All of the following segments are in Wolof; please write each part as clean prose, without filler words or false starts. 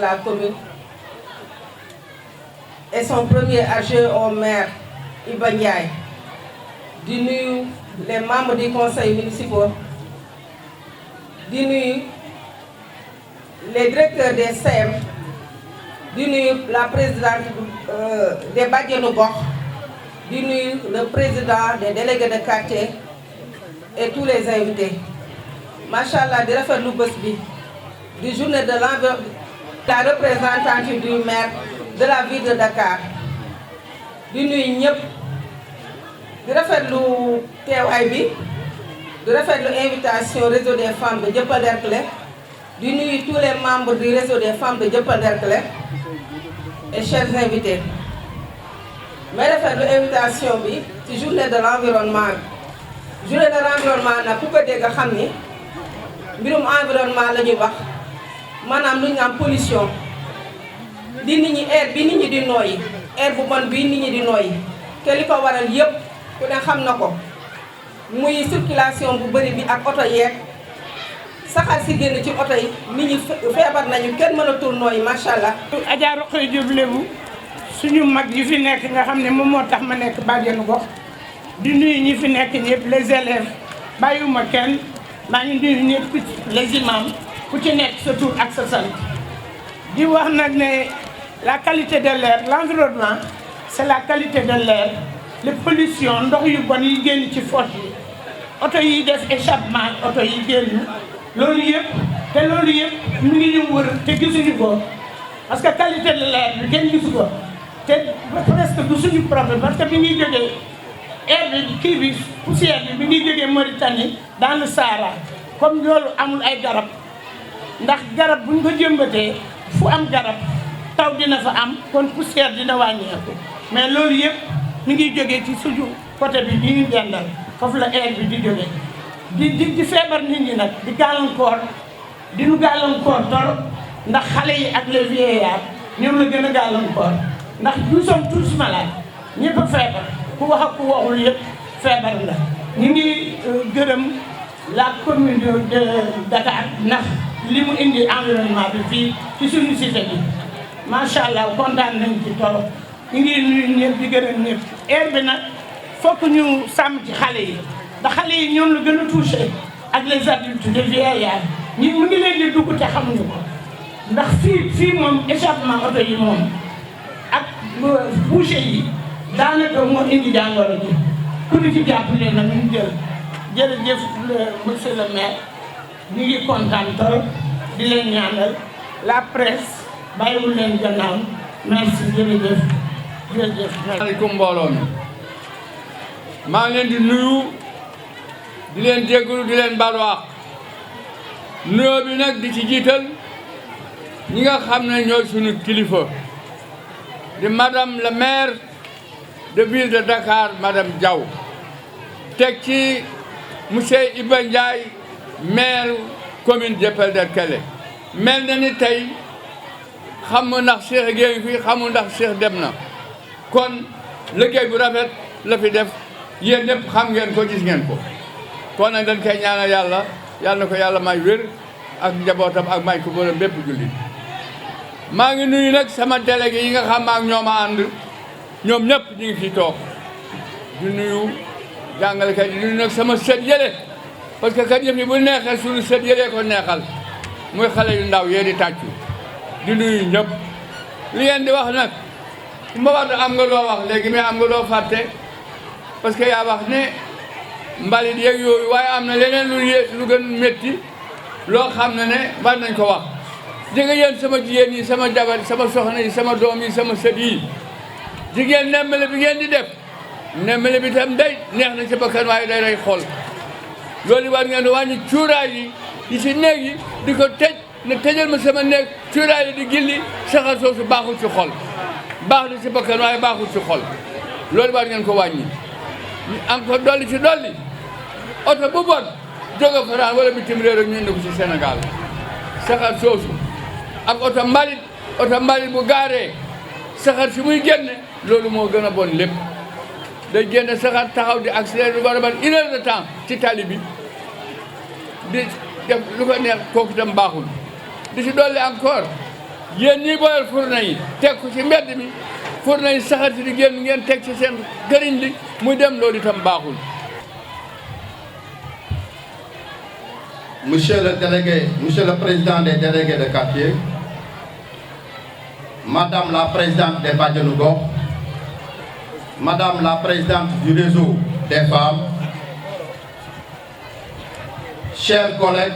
la commune et son premier adjoint au maire, Iba Ndiaye, di nuyu les membres du conseil municipal, di nuyu les directeurs des CEM, di nuyu la présidente des Badianou Gox, di nuyu le président des délégués de quartier et tous les invités. Machallah di rafetlu bés bi di journée de l'environnement, la représentante du maire de la ville de Dakar, di nuyu ñëpp di rafetlu teewaay bi di rafetlu invitation réseau des femmes de Dieuppeul-Derklé, di nuyu tous les membres du réseau des femmes de Dieuppeul-Derklé et chers invités. may rafetlu invitation bi ci journée de l'environnement bi. Journée de l'environnement nag ku ko dégg xam ni mbirum environnement la ñuy wax, maanaam lu ñu naan pollution di nit ñi air bi nit ñi di nooyi, air bu bon bii nit ñi di nooyi te li ko waral yëpp ku ne xam na ko, muy circulation bu bëri bi ak oto yeeg saxaar si génn ci oto yi, nit ñi feebar nañu kenn mënatul nooyi macha allah. Adja Rokhaya Diop Lébu suñu mag yi fi nekk nga xam ne moom moo tax ma nekk Badianou Gox, di nuyu ñi fi nekk ñëpp les élèves bàyyiwuma kenn. maa ngi nuyu ñëpp les imams ku ci nekk sa tur ak sa sant di wax nag ne la qualité de l'air, l'environnement c'est la qualité de l'air, les pollutions ndox yu bon yi génn ci fosse yi, oto yi def échappement oto yi génn, loolu yëpp te loolu yëpp mu ngi ñu wër te gisuñu ko parce que qualité de l'air bi kenn gisu ko te presque du suñu problème parce que bi ñuy jógee air bi kii bi poussière bi ngi jógee Mauritanie dans le Sahara, comme loolu amul ay garab ndax garab buñ ko jëmbatee fu am garab taw dina fa am kon poussière dina wàññeeku, mais loolu yëpp mi ngi jógee ci suñu côté bi ñu dendal foofu la air bi di jógee di feebar nit ñi nag di gàllankoor di nu gàllankoor torop ndax xale yi ak les vieillards ñoom la gën a gàllankoor ndax nous sommes tous malades ñëpp a feebar ku wax ak ku waxul yëpp feebar la. ñu ngi gërëm la commune de Dakar ndax li mu indi environnement bi fii ci suñu cité bi macha allah kontaan nañ ci torop. ñu ngi nuyu ñëpp di gërëm ñëpp. air bi nag fokk ñu sàmm ci xale yi ndax xale yi ñoom la gën a touché ak les adultes de vieillards ñi mu ngi leen di dugg te xamuñu ko ndax fii moom échappement oto yi moom ak boucher yi daanaka moo indi jàngoro ji ku ñu ci jàppale nag ñu jël jërëjëf monsieur le maire ñu ngi kontaan trop di leen ñaanal la presse bàyyiwul leen gannaaw merci jërëjëf jërëjëf. asalaamaaleykum mbooloo mi maa ngi leen di nuyu di leen jégalu di leen baal wax nuyoo bi nag di ci jiital ñi nga xam ne ñooy suñu kilifa di madame le maire de ville de Dakar madame Diaw teg ci monsieur Iba Ndiaye maire commune Dieuppeul-Derklé mel na ni tey xam ndax Cheikh géey fi xamul ndax Cheikh dem na kon liggéey bu rafet la fi def yéen ñëpp xam ngeen ko gis ngeen ko kon nag dañ koy ñaanal yàlla yàlla na ko yàlla may wér ak njabootam ak may ko boole bépp jullit maa ngi nuyu nag sama délégué yi nga xam ak ñoom a ànd ñoom ñëpp ñu ngi fi toog di nuyu jàngalekat yi di nuyu nag sama sët yële parce que kat yëf yi bu neexee suñu sët yëlee ko neexal muy xale yu ndaw yee di tàccu di nuyu ñëpp li ngeen di wax nag mbabat am nga loo wax léegi mais am nga loo fàtte parce que yaa wax ne mbalit yeeg yooyu waaye am na leneen lu gën métti loo xam ne war nañ ko wax jege yéen sama jigéen yi sama jabar sama soxna yi sama doom yi sama sët yi jigéen nemmale bi ngeen di def nemmale bi tam day neex na ci bakkan waaye day rey xol loolu war ngeen di wàññi cuuraay yi ci néeg yi di ko tëj ne tëjal ma sama néeg cuuraay yi di gilli saxar soosu baaxul ci xol baax na ci bakkan waaye baaxul ci xol loolu war ngeen ko wàññi am ko dolli ci dolli oto bu bon jóge France wala bitim réew rek ñu indi ko ci Sénégal saxar soosu ak oto mbalit bu gaaree saxar si muy génne loolu moo gën a bon lépp day génne saxar taxaw di accéléré lu war a ban 1 heure de temps ci tali bi di def lu ko neex kooku itam baaxul di ci dolli encore yéen ñi boyal fourne yi teg ko ci mbedd mi fourne yi saxaar si di génn ngeen teg ci seen këriñ li muy dem loolu itam baaxul. Monsieur le délégué, Monsieur le président des délégués de quartier, Madame la présidente des Badianou Gox, Madame la présidente du réseau des femmes, chers collègues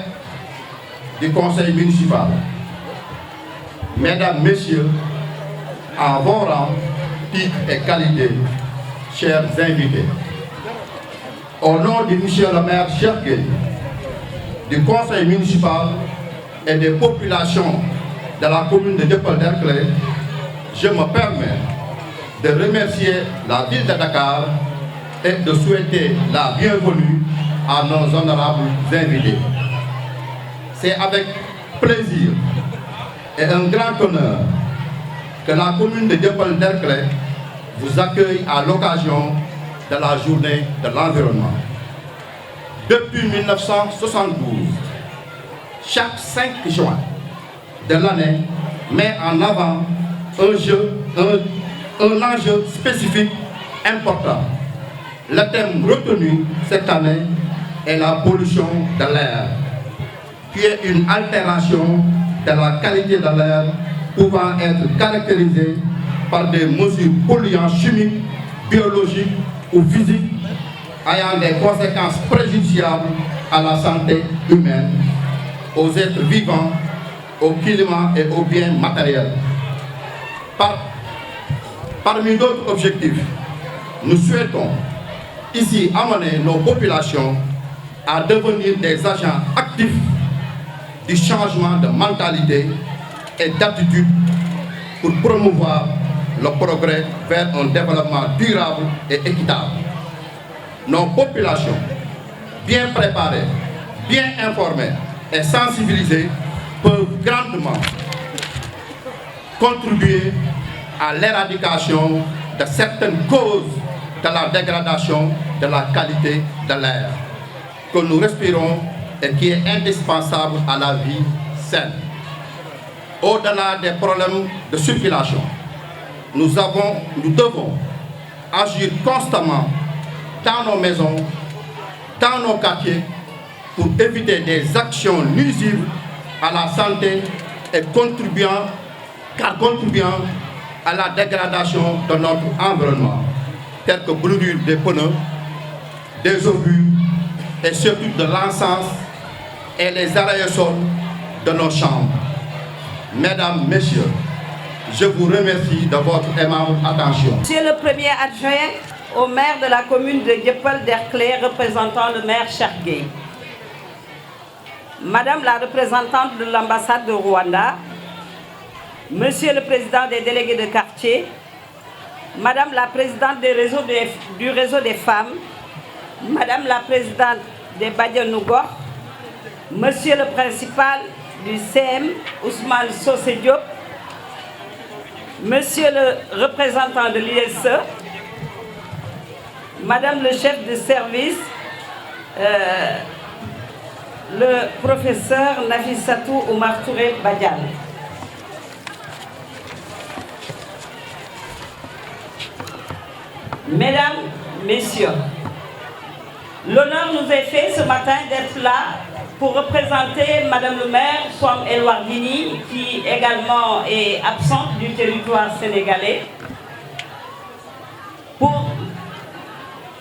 du conseil municipal, Mesdames, Messieurs, en vos rangs, titres et qualités, chers invités, au nom de Monsieur le maire Cheikh Gueye, du conseil municipal et des populations de la commune de Dieuppeul-Derklé, je me permets de remercier la ville de Dakar et de souhaiter la bienvenue à nos honorables invités. C'est avec plaisir et un grand honneur que la commune de Dieuppeul-Derklé vous accueille à l'occasion de la journée de l'environnement. Depuis 1972, chaque 5 juin de l'année met en avant un enjeu spécifique important. Le thème retenu cette année est la pollution de l'air, qui est une altération de la qualité de l'air pouvant être caractérisée par des mesures polluantes chimiques, biologiques ou physiques ayant des conséquences préjudiciables à la santé humaine, aux êtres vivants, au climat et aux biens matériels. Parmi d'autres objectifs, nous souhaitons ici amener nos populations à devenir des agents actifs du changement de mentalité et d'attitude pour promouvoir le progrès vers un développement durable et équitable. Nos populations, bien préparées, bien informées et sensibilisées, peuvent grandement contribuer à l'éradication de certaines causes de la dégradation de la qualité de l'air que nous respirons et qui est indispensable à la vie saine. Au-delà des problèmes de circulation, nous devons agir constamment dans nos maisons, dans nos quartiers, pour éviter des actions nuisibles à la santé et contribuant à la dégradation de notre environnement, tels que brûlure des pneus, des obus et surtout de l'encens et les aérosols de nos chambres. Mesdames, Messieurs, je vous remercie de votre aimable attention. Monsieur le premier adjoint au maire de la commune de Dieuppeul-Derklé, représentant le maire Cheikh Gueye. Madame la représentante de l'ambassade de Rwanda, Monsieur le président des délégués de quartier, Madame la présidente du réseau des femmes, Madame la présidente des Badianou Gox, Monsieur le principal du CM, Ousmane Socé Diop, Monsieur le représentant de l'ISE, Madame le chef de service, le professeur Nafissatou Oumar Touré Badiane. Mesdames, Messieurs, l'honneur nous est fait ce matin d'être là pour représenter Madame le maire, Soham El Wardini, qui également est absente du territoire sénégalais, pour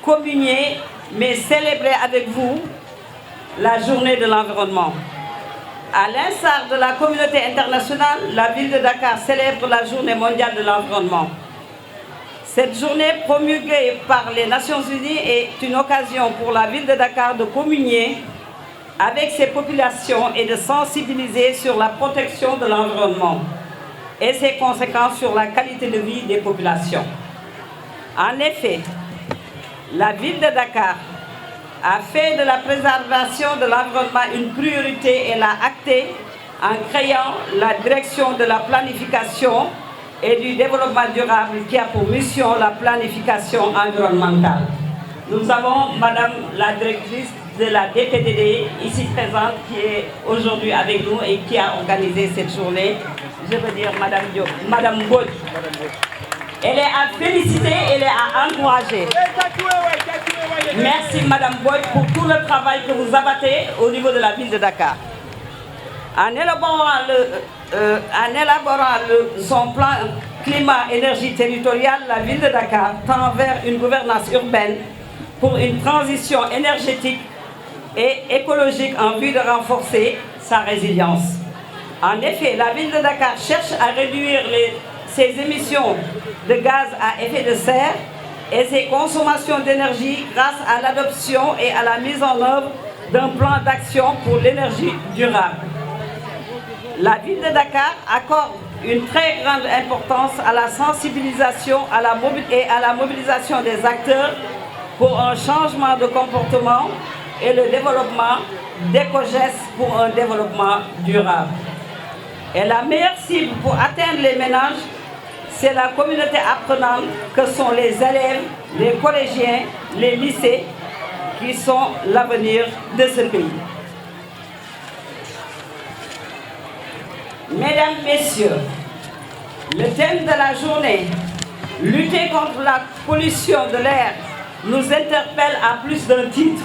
communier, mais célébrer avec vous la journée de l'environnement. À l'instar de la communauté internationale, la ville de Dakar célèbre la journée mondiale de l'environnement. Cette journée promulguée par les Nations Unies est une occasion pour la ville de Dakar de communier avec ses populations et de sensibiliser sur la protection de l'environnement et ses conséquences sur la qualité de vie des populations. En effet, la ville de Dakar a fait de la préservation de l'environnement une priorité et l'a actée en créant la direction de la planification et du développement durable qui a pour mission la planification environnementale. Nous avons Madame la directrice de la DPDD ici présente qui est aujourd'hui avec nous et qui a organisé cette journée. je veux dire Madame Diop, Madame Mbodj. Elle est à féliciter, elle est à encourager. Merci Madame Mbodj pour tout le travail que vous abattez au niveau de la ville de Dakar. En élaborant son plan climat-énergie territorial, la ville de Dakar tend vers une gouvernance urbaine pour une transition énergétique et écologique en vue de renforcer sa résilience. En effet, la ville de Dakar cherche à réduire ses émissions de gaz à effet de serre et ses consommations d'énergie grâce à l'adoption et à la mise en œuvre d'un plan d'action pour l'énergie durable. La ville de Dakar accorde une très grande importance à la sensibilisation et à la mobilisation des acteurs pour un changement de comportement et le développement d'éco-gestes pour un développement durable. Et la meilleure cible pour atteindre les ménages, c'est la communauté apprenante que sont les élèves, les collégiens, les lycées, qui sont l'avenir de ce pays. Mesdames, Messieurs, le thème de la journée, lutter contre la pollution de l'air, nous interpelle à plus d'un titre,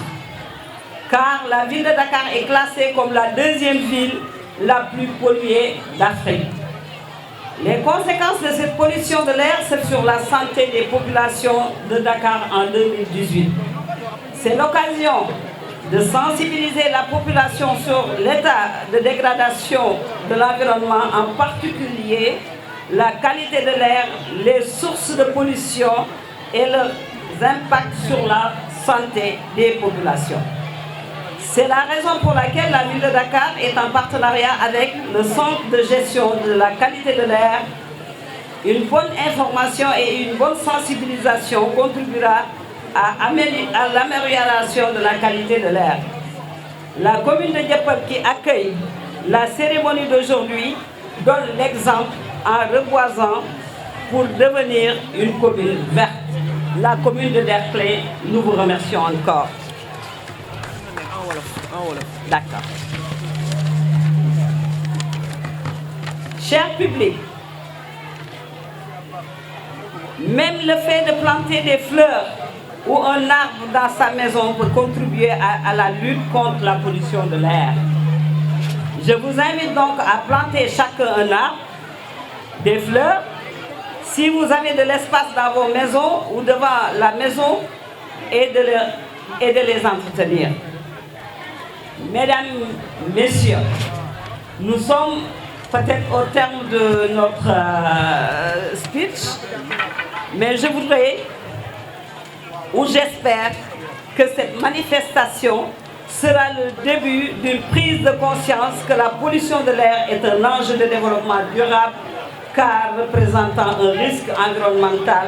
car la ville de Dakar est classée comme la deuxième ville la plus polluée d'Afrique. Les conséquences de cette pollution de l'air, c'est sur la santé des populations de Dakar en 2018. C'est l'occasion de sensibiliser la population sur l'état de dégradation de l'environnement, en particulier la qualité de l'air, les sources de pollution et leurs impacts sur la santé des populations. C'est la raison pour laquelle la ville de Dakar est en partenariat avec le Centre de gestion de la qualité de l'air. Une bonne information et une bonne sensibilisation contribuera à l'amélioration de la qualité de l'air. La commune de Dieuppeul qui accueille la cérémonie d'aujourd'hui donne l'exemple en reboisant pour devenir une commune verte. La commune de Derklé, nous vous remercions encore. D'accord. Cher public, même le fait de planter des fleurs ou un arbre dans sa maison peut contribuer à la lutte contre la pollution de l'air. Je vous invite donc à planter chacun un arbre, des fleurs. Si vous avez de l'espace dans vos maisons ou devant la maison, et de les entretenir. Mesdames, Messieurs, nous sommes peut-être au terme de notre speech, mais je voudrais, ou j'espère, que cette manifestation sera le début d'une prise de conscience que la pollution de l'air est un enjeu de développement durable, car représentant un risque environnemental,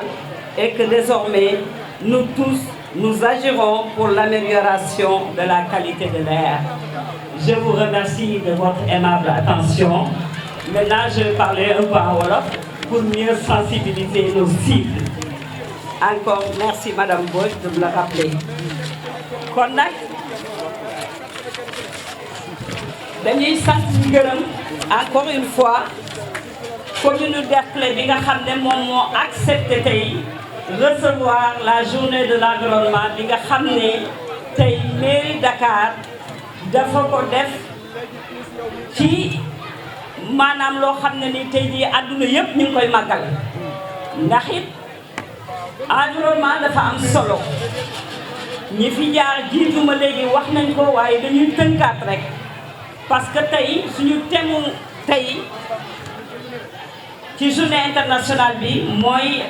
et que désormais, nous tous, nous agirons pour l'amélioration de la qualité de l'air. Je vous remercie de votre aimable attention. Maintenant, je vais parler un peu en wolof pour mieux sensibiliser nos cibles. Encore merci Madame Mbodj de me le rappeler. Kon nag dañuy sant ñu gërëm encore une fois commune Derklé bi nga xam ne moom moo accepté tey recevoir la journée de l'environnement bi nga xam ne tey mairie Dakar dafa ko def ci maanaam loo xam ne ni tey jii àdduna yëpp ñu ngi koy màggal ndax it environnement dafa am solo ñi fi jaar jiituma léegi wax nañ ko waaye dañuy tënkaat rek parce que tey suñu thème tey ci journée internationale bi mooy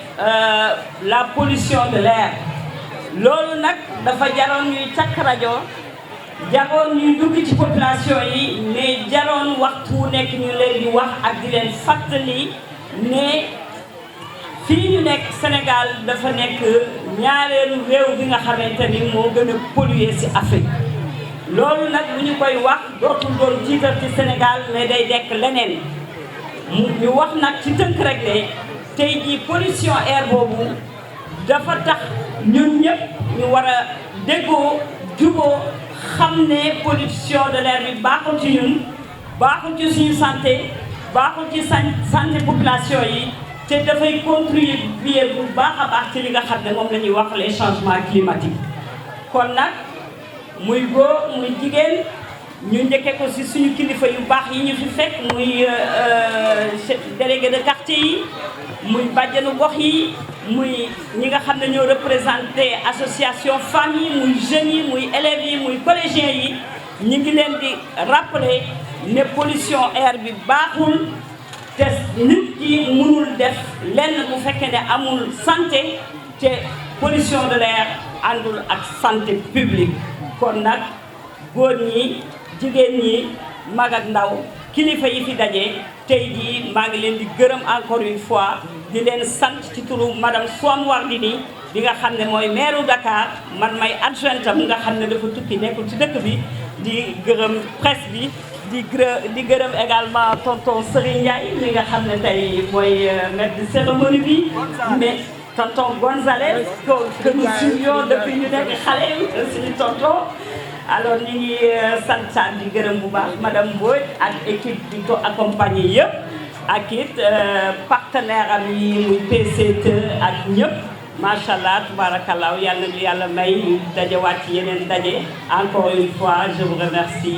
la pollution de l'air loolu nag dafa jaroon ñuy càkk rajo jaroon ñuy dugg ci population yi mais jaroon waxtu wu nekk ñu leen di wax ak di leen fàttali ne fii ñu nekk Sénégal dafa nekk ñaareelu réew bi nga xamante ni moo gën a polluer ci Afrique loolu nag bu ñu koy wax dootul doon jiital ci Sénégal mais day dekk leneen ñu wax nag ci tënk rek ne tey jii pollution air boobu dafa tax ñun ñëpp ñu war a déggoo juboo xam ne pollution de l'air bi baaxul ci ñun baaxul ci suñu santé baaxul ci santé population yi te dafay contribuer bu baax a baax ci li nga xam ne moom la ñuy wax les changements climatiques kon nag muy góor muy jigéen ñu njëkkee ko ci suñu kilifa yu baax yi ñu fi fekk muy délégué de quartier yi muy bàjjenu gox yi muy ñi nga xam ne ñoo représenté association femmes yi muy jeunes yi muy élèves yi muy collégiens yi ñu ngi leen di rappeler ne pollution air bi baaxul te nit ki mënul def lenn bu fekkee ne amul santé te pollution de l'air àndul ak santé publique kon nag góor ñi jigéen ñi mag ak ndaw kilifa yi fi daje tey jii maa ngi leen di gërëm encore une fois di leen sant ci turu madame Soham Wardini bi nga xam ne mooy maire Dakar man may adjointam nga xam ne dafa tukki nekkul ci dëkk bi di gërëm presse bi di gërëm également tonton Serigne Ndiaye mi nga xam ne tey mooy maître de cérémonie bi mais tonton Gonzalez que nous suivions depuis ñu nekk xale suñu tonton alors ñu ngi sant di gërëm bu baax madame Mbodj ak équipe bi ko accompagné yëpp ak it partenaire am yi muy PCT ak ñëpp macha allah tabarakallah yàlla nañu yàlla may ñu dajewaat ci yeneen daje encore une fois je vous remercie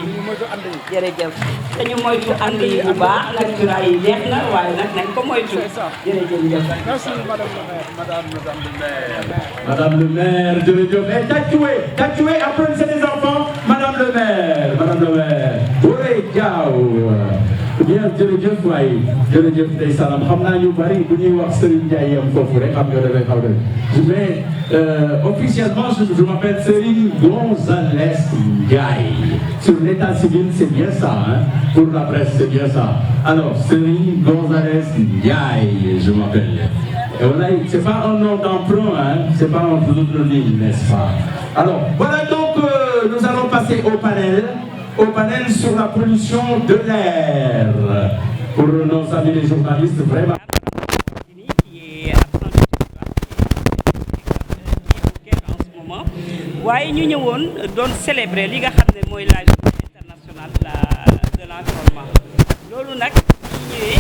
jërëjëf dañu moytu ànd yi bu baax nag cuuraay yi neex na waaye nag nañ ko moytu jërëjëf. Madame le maire jërëjëf tàccuwee applaudissez les enfants madame le maire Woré Diaw bien jërëjëf waay jërëjëf tey salaam xam naa ñu bari bu ñuy wax Serigne Ndiaye yam foofu rek xam nga dafay xaw mais officiellement je m'appelle Serigne Gonzalez Ndiaye sur l'état civil c'est bien ça hein pour la presse c'est bien ça alors Serigne Gonzalez Ndiaye je m'appelle et voilà c'est pas un nom d'emprunt hein c'est pas un pseudonyme n'est-ce pas alors voilà donc nous allons passer au panel sur la pollution de l'air pour nos amis les journalistes vraiment. waaye ñu ñëwoon doon célébrer li nga xam ne mooy la journée internationale de l'environnement loolu nag ñu ñëwee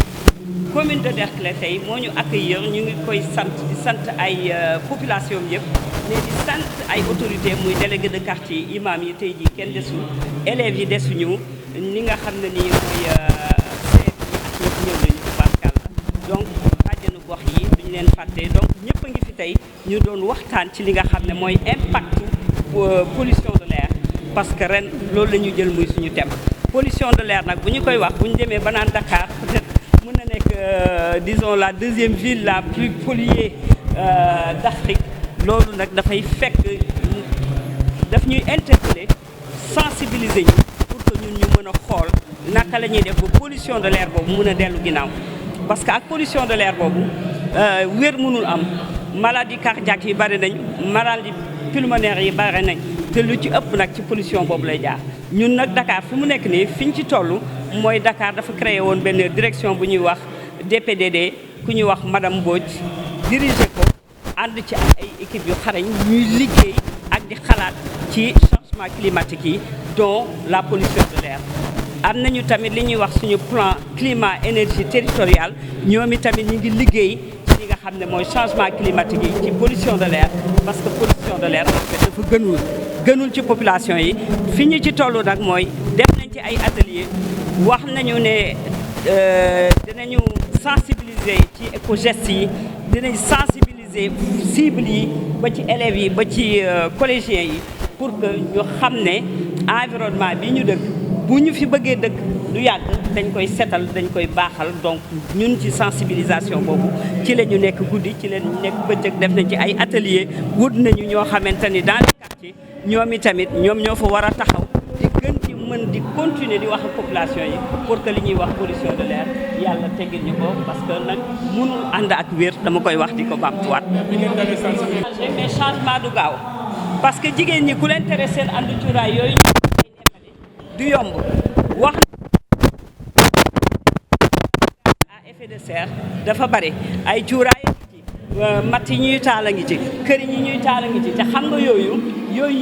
commune de Derklé tey moo ñu accueillir ñu ngi koy sant di sant ay population yëpp mais di sant ay autorités muy délégué de quartier imam yi tey jii kenn desul élèves yi desuñu ni nga xam ne nii mooy CEF yi ak ñëpp ñëw nañu tubaarkàlla donc bàjjenu gox yi duñu leen fàtte donc ñëpp a ngi fi tey ñu doon waxtaan ci li nga xam ne mooy impact pollution de l'air parce que ren loolu la ñu jël muy suñu thème pollution de l'air nag bu ñu koy wax bu ñu demee ba naan Dakar peut-être mën na nekk disons la deuxième ville la plus polluée d'Afrique loolu nag dafay fekk daf ñuy interpeller sensibiliser ñu pour que ñun ñu mën a xool naka la ñuy def ba pollution de l'air boobu mën a dellu ginnaaw parce que ak pollution de l'air boobu wér mënul am maladie cardiaque yi bari nañ maladie pulmonaire yi bari nañ te lu ci ëpp nag ci pollution boobu lay jaar ñun nag Dakar fi mu nekk nii fi ñu ci toll mooy Dakar dafa créé woon benn direction bu ñuy wax DPDD ku ñuy wax madame Mbodj diriger ko ànd ci am ay équipe yu xarañ ñuy liggéey ak di xalaat ci changement climatique yi dont la pollution de l'air am nañu tamit li ñuy wax suñu plan climat énergie territorial ñoom tamit ñu ngi liggéey ci li nga xam ne mooy changement climatique yi ci pollution de l'air parce que pollution de l'air en fait dafa gënul ci population yi fi ñu ci toll nag mooy def nañ ci ay atelier wax nañu ne dinañu sensibiliser ci éco-gestes yi dinañ sensibiliser cibles yi ba ci élèves yi ba ci collégiens yi pour que ñu xam ne environnement bi ñu dëkk bu ñu fi bëggee dëkk du yàgg dañ koy setal dañ koy baaxal donc ñun ci sensibilisation boobu ci la ñu nekk guddi ci la ñu nekk bëccëg def nañ ci ay atelier wut nañu ñoo xamante ni dans les quartiers ñoom itamit ñoom ñoo fa war a taxaw di gën ci mën di continuer di wax ak population yi pour que li ñuy wax pollution de l'air yàlla teggil ñu ko parce que nag mënul ànd ak wér dama koy wax di ko bamtuwaat. mais changement du gaaw parce que jigéen ñi ku leen tere seen àndu cuuraay yooyu du yomb wax à effet de serre dafa bare ay cuuraay ci matt yi ñuy taal a ngi ci këriñ yi ñuy taal a ngi ci te xam nga yooyu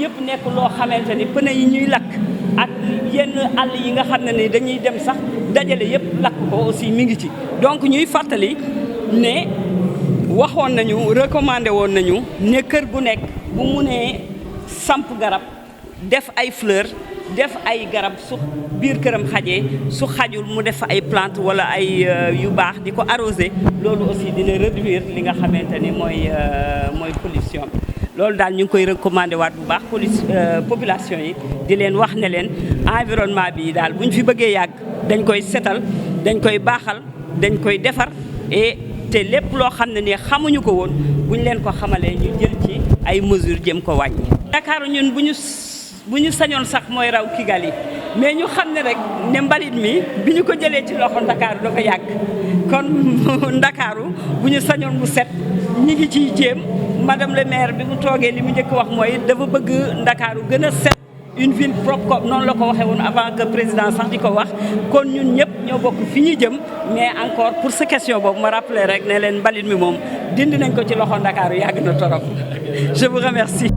yëpp nekk loo xamante ni pneu yi ñuy lakk ak yenn àll yi nga xam ne ni dañuy dem sax dajale yëpp lakk ko aussi mi ngi ci donc ñuy fàttali ne waxoon nañu recommandé woon nañu ne kër gu nekk bu mu nee samp garab def ay fleur def ay garab su biir këram xajee su xajul mu def ay plante wala ay yu baax di ko arrosé loolu aussi dina réduire li nga xamante ni mooy pollution loolu daal ñu ngi koy recommandé waat bu baax population yi di leen wax ne leen environnement bi daal bu ñu fi bëggee yàgg dañ koy setal dañ koy baaxal dañ koy defar te lépp loo xam ne ni xamuñu ko woon bu ñu leen ko xamalee ñu jël ci ay mesures jëm ko wàññi. Dakar ñun bu ñu sañoon sax mooy raw Kigali mais ñu xam ne rek ne mbalit mi bi ñu ko jëlee ci loxo Ndakaaru dafa yàgg kon Ndakaaru bu ñu sañoon mu set ñi ngi ciy jéem madame le maire bi mu toogee li mu njëkk wax mooy dafa bëgg Ndakaaru gën a set une ville propre comme noonu la ko waxee woon avant que président sax di ko wax kon ñun ñëpp ñoo bokk fi ñu jëm mais encore pour sa question boobu ma rappelé rek ne leen mbalit mi moom dindi nañ ko ci loxo Ndakaaru yàgg na torop je vous remercie.